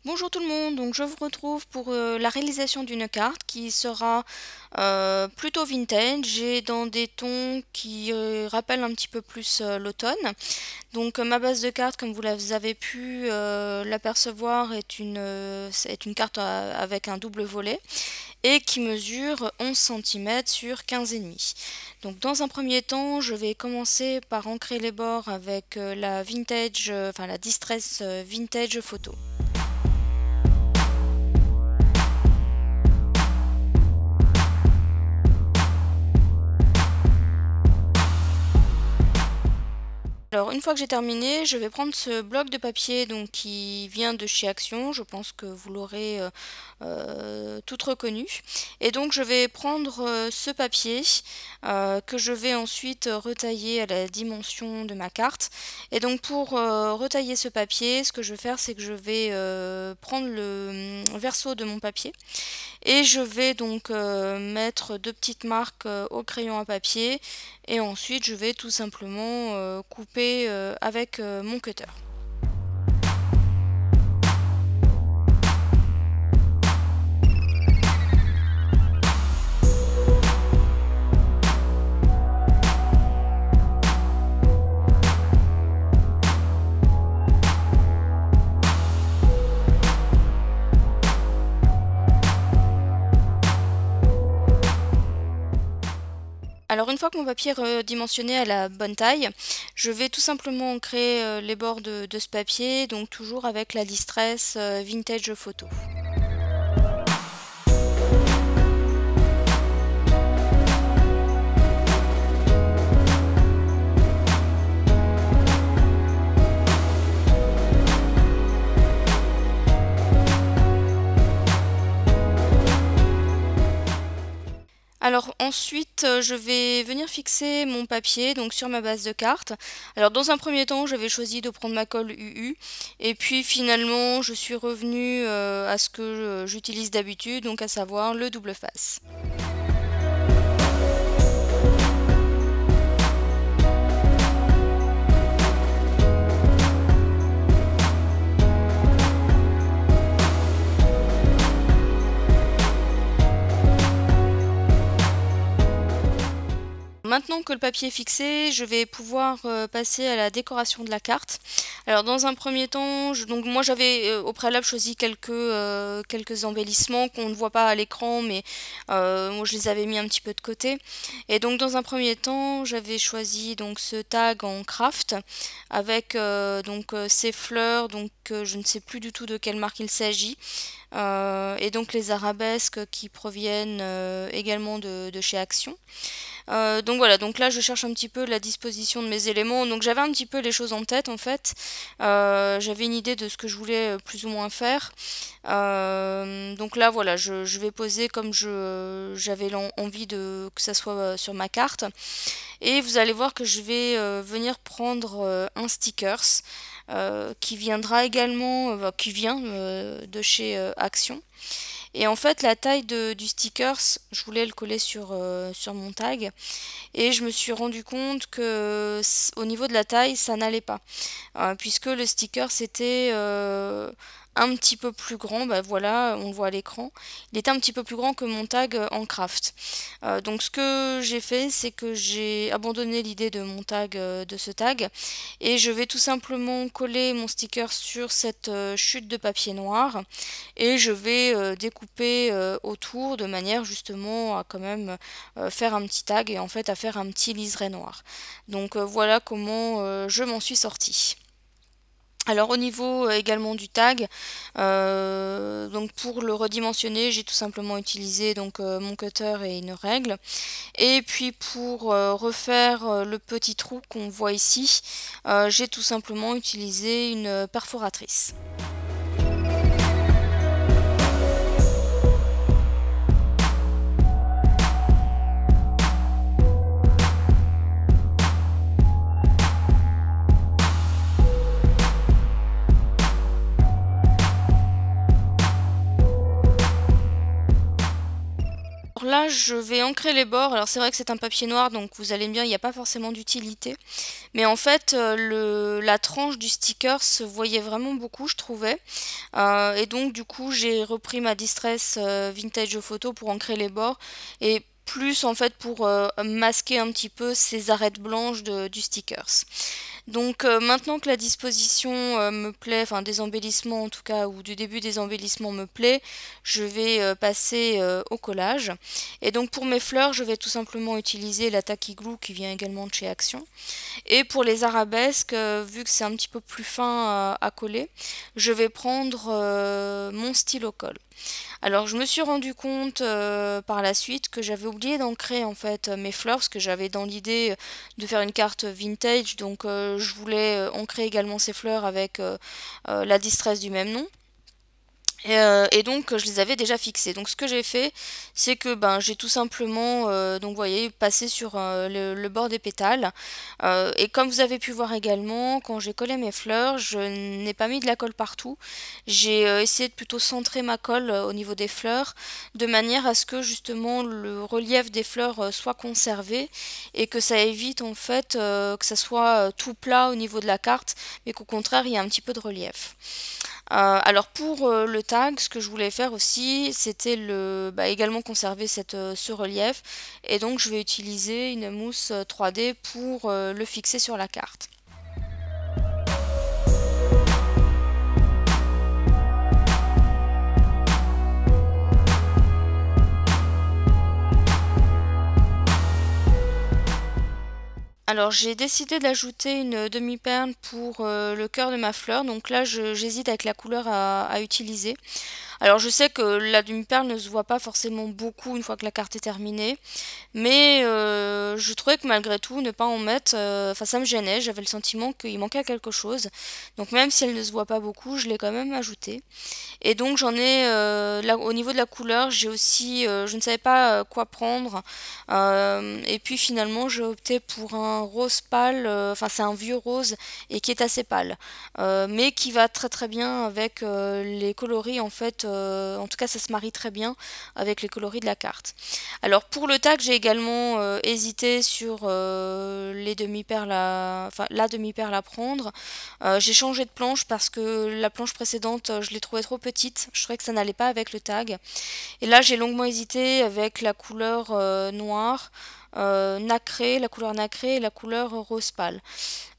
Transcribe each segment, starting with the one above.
Bonjour tout le monde, donc je vous retrouve pour la réalisation d'une carte qui sera plutôt vintage et dans des tons qui rappellent un petit peu plus l'automne. Donc ma base de carte, comme vous avez pu l'apercevoir, est une carte avec un double volet et qui mesure 11 cm sur 15,5. Donc dans un premier temps, je vais commencer par ancrer les bords avec la vintage, enfin la Distress Vintage Photo. Alors une fois que j'ai terminé, je vais prendre ce bloc de papier donc qui vient de chez Action, je pense que vous l'aurez tout reconnu. Et donc je vais prendre ce papier que je vais ensuite retailler à la dimension de ma carte. Et donc pour retailler ce papier, ce que je vais faire, c'est que je vais prendre le verso de mon papier et je vais donc mettre deux petites marques au crayon à papier et ensuite je vais tout simplement couper avec mon cutter. Alors une fois que mon papier est redimensionné à la bonne taille, je vais tout simplement ancrer les bords de ce papier, donc toujours avec la Distress Vintage Photo. Alors ensuite, je vais venir fixer mon papier donc sur ma base de carte. Alors dans un premier temps, j'avais choisi de prendre ma colle UU et puis finalement, je suis revenue à ce que j'utilise d'habitude, donc à savoir le double face. Maintenant que le papier est fixé, je vais pouvoir passer à la décoration de la carte. Alors dans un premier temps, donc moi j'avais au préalable choisi quelques embellissements qu'on ne voit pas à l'écran, mais moi je les avais mis un petit peu de côté. Et donc dans un premier temps, j'avais choisi donc ce tag en craft avec ces fleurs, donc je ne sais plus du tout de quelle marque il s'agit. Et donc les arabesques qui proviennent également de chez Action. Donc voilà, donc là je cherche un petit peu la disposition de mes éléments, donc j'avais un petit peu les choses en tête en fait, j'avais une idée de ce que je voulais plus ou moins faire, donc là voilà, je vais poser comme j'avais envie que ça soit sur ma carte, et vous allez voir que je vais venir prendre un stickers, qui viendra également, qui vient de chez Action. Et en fait, la taille du stickers, je voulais le coller sur mon tag. Et je me suis rendu compte que au niveau de la taille, ça n'allait pas. Puisque le sticker, c'était un petit peu plus grand. Bah voilà, on le voit à l'écran. Il était un petit peu plus grand que mon tag en craft. Donc ce que j'ai fait, c'est que j'ai abandonné l'idée de mon tag, de ce tag. Et je vais tout simplement coller mon sticker sur cette chute de papier noir. Et je vais découper autour de manière justement à quand même faire un petit tag et en fait à faire un petit liseré noir. Donc voilà comment je m'en suis sortie. Alors au niveau également du tag, donc pour le redimensionner, j'ai tout simplement utilisé donc mon cutter et une règle. Et puis pour refaire le petit trou qu'on voit ici, j'ai tout simplement utilisé une perforatrice. Alors là, là, je vais ancrer les bords. Alors c'est vrai que c'est un papier noir, donc vous allez me dire, il n'y a pas forcément d'utilité. Mais en fait, la tranche du sticker se voyait vraiment beaucoup, je trouvais. Et donc du coup, j'ai repris ma Distress Vintage Photo pour ancrer les bords. Et plus en fait pour masquer un petit peu ces arêtes blanches du stickers. Donc maintenant que la disposition me plaît, enfin des embellissements en tout cas, ou du début des embellissements me plaît, je vais passer au collage. Et donc pour mes fleurs, je vais tout simplement utiliser la Tacky Glue qui vient également de chez Action. Et pour les arabesques, vu que c'est un petit peu plus fin à coller, je vais prendre mon stylo colle. Alors je me suis rendu compte par la suite que j'avais oublié d'ancrer en fait mes fleurs parce que j'avais dans l'idée de faire une carte vintage, donc je voulais ancrer également ces fleurs avec la Distress du même nom. Et donc je les avais déjà fixés. Donc ce que j'ai fait, c'est que j'ai tout simplement donc vous voyez passé sur le bord des pétales. Et comme vous avez pu voir également, quand j'ai collé mes fleurs, je n'ai pas mis de la colle partout. J'ai essayé de plutôt centrer ma colle au niveau des fleurs, de manière à ce que justement le relief des fleurs soit conservé et que ça évite en fait que ça soit tout plat au niveau de la carte, mais qu'au contraire il y a un petit peu de relief. Alors pour le tag, ce que je voulais faire aussi, c'était également conserver ce relief, et donc je vais utiliser une mousse 3D pour le fixer sur la carte. Alors j'ai décidé d'ajouter une demi-perle pour le cœur de ma fleur, donc là j'hésite avec la couleur à utiliser. Alors je sais que la demi-perle ne se voit pas forcément beaucoup une fois que la carte est terminée, mais je trouvais que malgré tout ne pas en mettre, enfin ça me gênait, j'avais le sentiment qu'il manquait quelque chose. Donc même si elle ne se voit pas beaucoup, je l'ai quand même ajoutée. Et donc j'en ai, là, au niveau de la couleur, j'ai aussi, je ne savais pas quoi prendre, et puis finalement j'ai opté pour un rose pâle, enfin c'est un vieux rose et qui est assez pâle, mais qui va très très bien avec les coloris en fait, en tout cas ça se marie très bien avec les coloris de la carte. Alors pour le tag, j'ai également hésité sur les demi-perles, enfin la demi-perle à prendre. J'ai changé de planche parce que la planche précédente, je l'ai trouvée trop petite. Je trouvais que ça n'allait pas avec le tag. Et là, j'ai longuement hésité avec la couleur noire, nacrée, la couleur nacrée et la couleur rose pâle.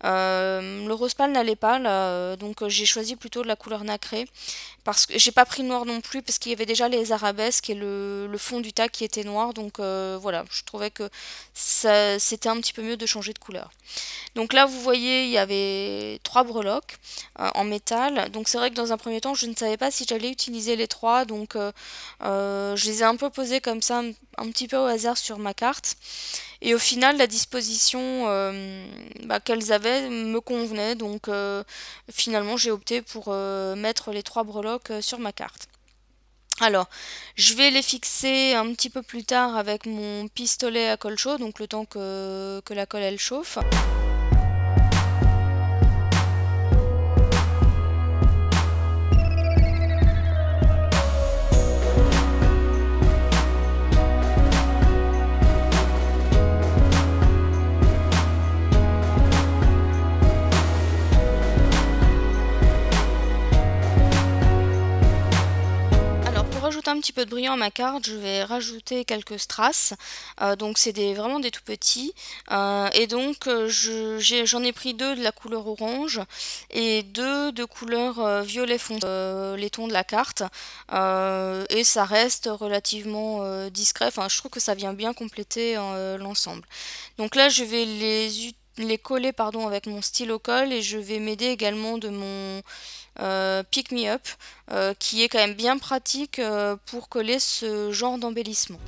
Le rose pâle n'allait pas là, donc j'ai choisi plutôt la couleur nacrée parce que j'ai pas pris le noir non plus parce qu'il y avait déjà les arabesques et le fond du tag qui était noir, donc voilà, je trouvais que c'était un petit peu mieux de changer de couleur. Donc là vous voyez il y avait 3 breloques en métal, donc c'est vrai que dans un premier temps je ne savais pas si j'allais utiliser les 3, donc je les ai un peu posés comme ça un petit peu au hasard sur ma carte. Et au final, la disposition qu'elles avaient me convenait, donc finalement j'ai opté pour mettre les 3 breloques sur ma carte. Alors, je vais les fixer un petit peu plus tard avec mon pistolet à colle chaude, donc le temps que la colle elle chauffe. Un petit peu de brillant à ma carte, je vais rajouter quelques strass, donc c'est vraiment des tout petits, et donc j'en ai pris 2 de la couleur orange et 2 de couleur violet foncé, les tons de la carte, et ça reste relativement discret, enfin je trouve que ça vient bien compléter l'ensemble. Donc là je vais les coller avec mon stylo colle, et je vais m'aider également de mon Pick Me Up, qui est quand même bien pratique pour coller ce genre d'embellissement.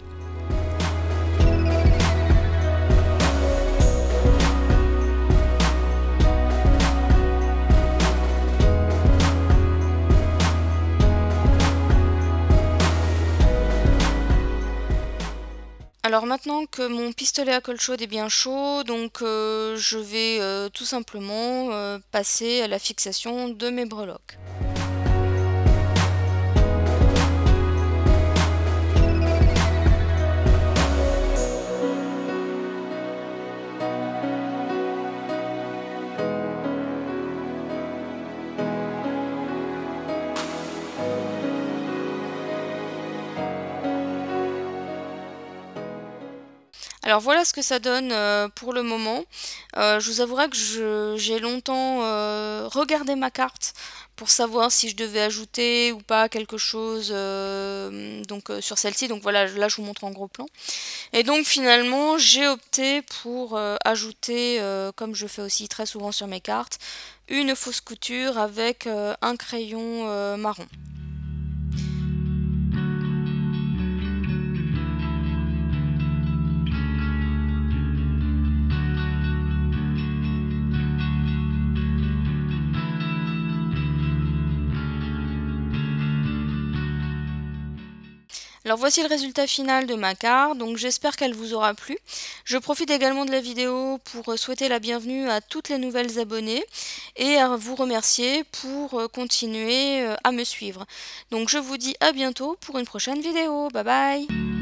Alors maintenant que mon pistolet à colle chaude est bien chaud, donc je vais tout simplement passer à la fixation de mes breloques. Alors voilà ce que ça donne pour le moment. Je vous avouerai que j'ai longtemps regardé ma carte pour savoir si je devais ajouter ou pas quelque chose sur celle-ci. Donc voilà, là je vous montre en gros plan. Et donc finalement j'ai opté pour ajouter, comme je fais aussi très souvent sur mes cartes, une fausse couture avec un crayon marron. Alors voici le résultat final de ma carte, donc j'espère qu'elle vous aura plu. Je profite également de la vidéo pour souhaiter la bienvenue à toutes les nouvelles abonnées et à vous remercier pour continuer à me suivre. Donc je vous dis à bientôt pour une prochaine vidéo. Bye bye!